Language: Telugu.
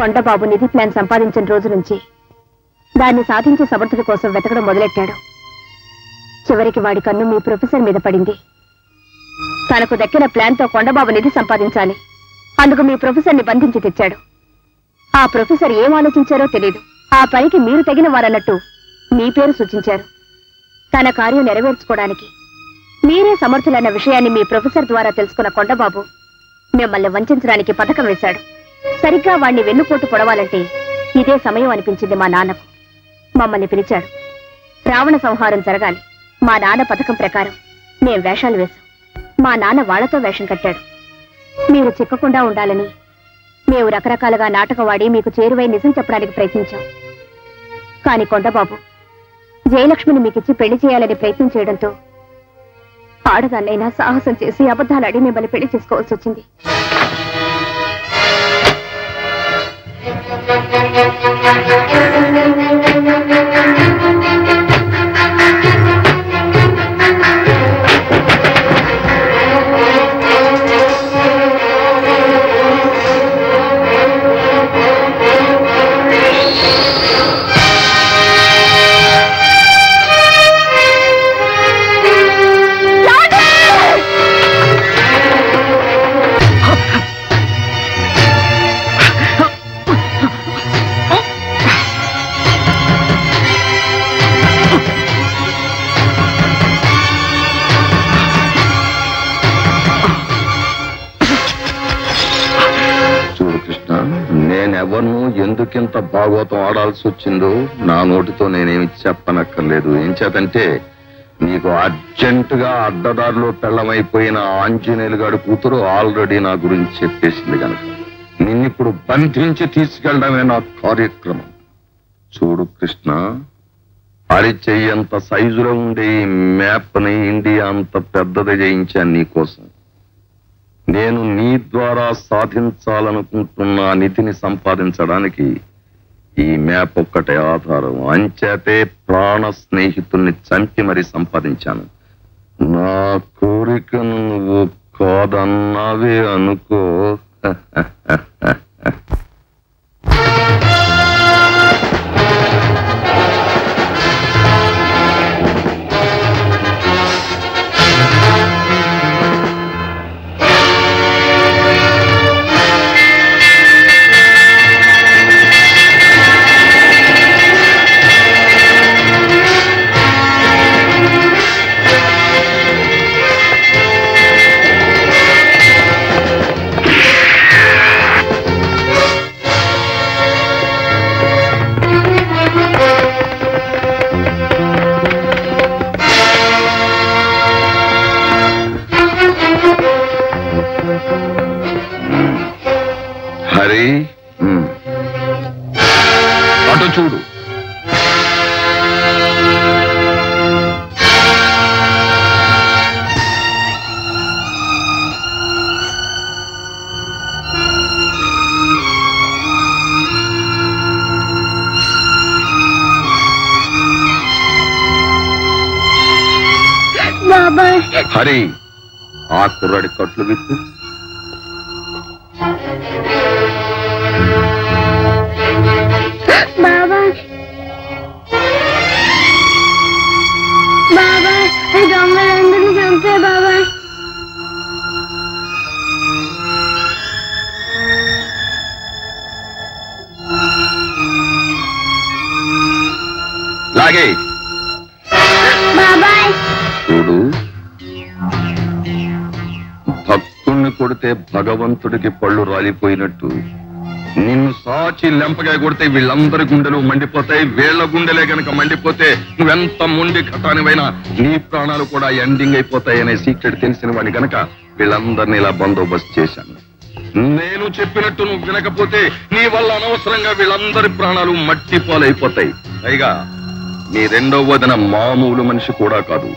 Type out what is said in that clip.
కొండబాబు నిధి ప్లాన్ సంపాదించిన రోజు నుంచి దాన్ని సాధించే సమర్థుడి కోసం వెతకడం మొదలెట్టాడు. చివరికి వాడి కన్ను మీ ప్రొఫెసర్ మీద పడింది. తనకు దక్కిన ప్లాన్తో కొండబాబు నిధి సంపాదించాలి. అందుకు మీ ప్రొఫెసర్ని బంధించి తెచ్చాడు. ఆ ప్రొఫెసర్ ఏం ఆలోచించారో తెలియదు. ఆ పనికి మీరు తగిన వారన్నట్టు మీ పేరు సూచించారు. తన కార్యం నెరవేర్చుకోవడానికి మీరే సమర్థులన్న విషయాన్ని మీ ప్రొఫెసర్ ద్వారా తెలుసుకున్న కొండబాబు మిమ్మల్ని వంచడానికి పథకం వేశాడు. సరిగ్గా వాణ్ణి వెన్నుపోటు పొడవాలంటే ఇదే సమయం అనిపించింది మా నాన్నకు. మమ్మల్ని పిలిచాడు. రావణ సంహారం జరగాలి. మా నాన్న పథకం ప్రకారం మేం వేషాలు వేశాం. మా నాన్న వాళ్లతో వేషం కట్టాడు. మీరు చిక్కకుండా ఉండాలని మేము రకరకాలుగా నాటకవాడి మీకు చేరువై నిజం చెప్పడానికి ప్రయత్నించాం. కాని కొండబాబు జయలక్ష్మిని మీకిచ్చి పెళ్లి చేయాలని ప్రయత్నం చేయడంతో ఆడదాన్నైనా సాహసం చేసి అబద్ధాలాడి మిమ్మల్ని పెళ్లి చేసుకోవాల్సి వచ్చింది. ఎందుకింత భాగవతం ఆడాల్సి వచ్చిందో నా నోటితో నేనేమి చెప్పనక్కర్లేదు. ఏం చేతంటే నీకు అర్జెంటుగా అడ్డదారిలో పెళ్ళమైపోయిన ఆంజనేయులు గారి కూతురు ఆల్రెడీ నా గురించి చెప్పేసింది కనుక నిన్నిప్పుడు బంధించి తీసుకెళ్ళడమే నా కార్యక్రమం. చూడు కృష్ణ, అరిచెయ్యంత సైజులో ఉండే ఈ మ్యాప్ని ఇండియా అంత పెద్దది చేయించాను నీకోసం. నేను నీ ద్వారా సాధించాలనుకుంటున్న నిధిని సంపాదించడానికి ఈ మ్యాప్ ఒక్కటే ఆధారం. అంచేతే ప్రాణ స్నేహితుల్ని చంపి మరీ సంపాదించాను. నా కోరికను నువ్వు కాదన్నావే అనుకో. హరి, అటు చూడు. హరి, ఆ కుర్రాడి కట్లు విప్పు. లాగే చూడు, భక్తుణ్ణి కొడితే భగవంతుడికి పళ్ళు రాలిపోయినట్టు నిన్ను సాచి లెంపగా కొడితే వీళ్ళందరి గుండెలు మండిపోతాయి. వీళ్ల గుండెలే గనక మండిపోతే నువ్వెంత మొండి కథానివైనా నీ ప్రాణాలు కూడా ఎండింగ్ అయిపోతాయి అనే సీక్రెట్ తెలిసిన వాడిని గనక వీళ్ళందరినీ ఇలా బందోబస్తు చేశాను. నేను చెప్పినట్టు నువ్వు వినకపోతే నీ వల్ల అనవసరంగా వీళ్ళందరి ప్రాణాలు మట్టి పాలైపోతాయి. పైగా నీ రెండో వదిన మామూలు మనిషి కూడా కాదు.